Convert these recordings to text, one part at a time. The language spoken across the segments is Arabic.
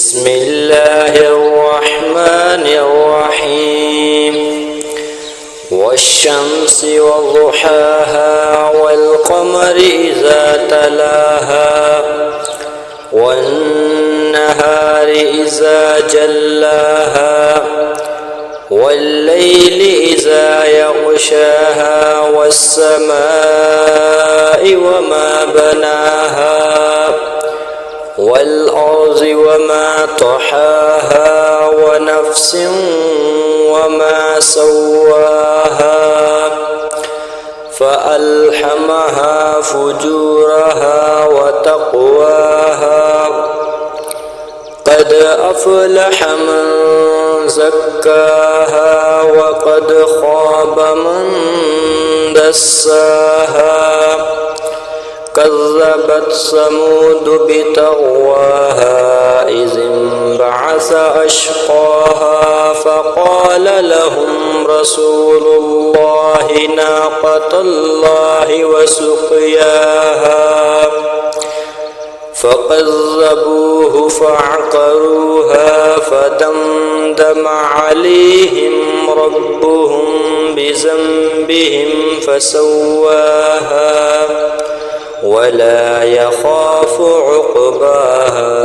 بسم الله الرحمن الرحيم والشمس وضحاها والقمر إذا تلاها والنهار إذا جلاها والليل إذا يغشاها والسماء وما بناها والأرض وما طحاها ونفس وما سواها فألهمها فجورها وتقواها قد أفلح من زكاها وقد خاب من دساها كذبت ثمود بطغواها إذ انبعث أشقاها فقال لهم رسول الله ناقة الله وسقياها فكذبوه فعقروها فدمدم عليهم ربهم بذنبهم فسواها ولا يخاف عقباها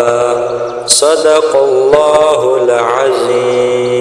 صدق الله العظيم.